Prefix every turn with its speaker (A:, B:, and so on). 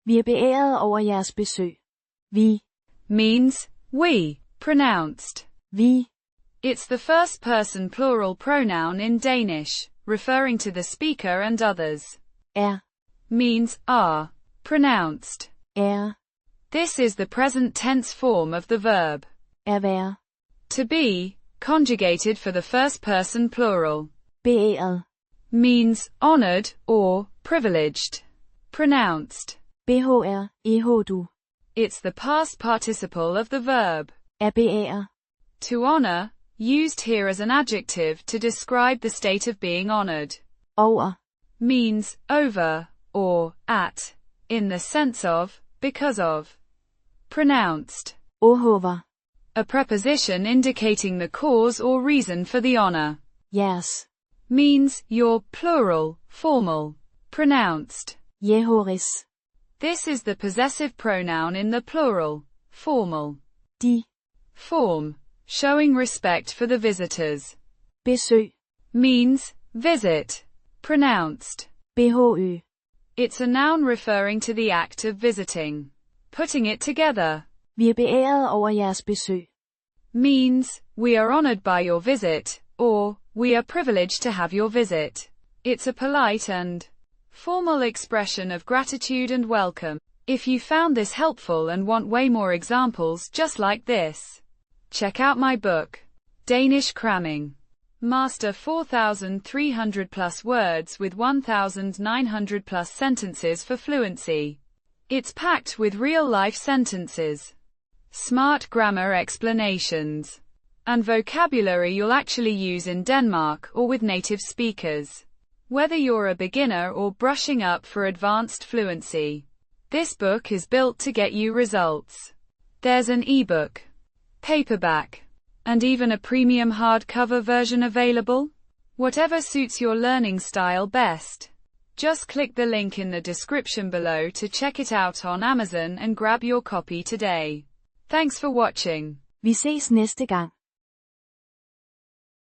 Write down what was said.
A: Vi beærede over jeres besøg. Vi
B: means we, pronounced.
A: vi.
B: It's the first person plural pronoun in Danish, referring to the speaker and others. Means are, pronounced. This is the present tense form of the verb.
A: Være.
B: To be, conjugated for the first person plural.
A: Beæret.
B: Means honored or privileged. Pronounced.
A: beh-air-eh-duh.
B: It's the past participle of the verb.
A: Beære.
B: To honor, used here as an adjective to describe the state of being honored.
A: Over.
B: Means over, or at, in the sense of, because of. Pronounced.
A: Over.
B: A preposition indicating the cause or reason for the honor.
A: Jeres.
B: Means your plural, formal. Pronounced.
A: Yeh-res.
B: This is the possessive pronoun in the plural, formal.
A: De.
B: Form, showing respect for the visitors.
A: Besøg.
B: Means visit. Pronounced.
A: beh-air-eh-duh.
B: It's a noun referring to the act of visiting. Putting it together.
A: Vi beærede over jeres besøg.
B: Means, we are honored by your visit, or, we are privileged to have your visit. It's a polite and formal expression of gratitude and welcome. If you found this helpful and want way more examples just like this, check out my book, Danish Cramming. Master 4,300 plus words with 1,900 plus sentences for fluency. It's packed with real-life sentences, smart grammar explanations, and vocabulary you'll actually use in Denmark or with native speakers. Whether you're a beginner or brushing up for advanced fluency, this book is built to get you results. There's an ebook, paperback, and even a premium hardcover version available. Whatever suits your learning style best. Just click the link in the description below to check it out on Amazon and grab your copy today. Thanks for watching.
A: Vi ses næste gang.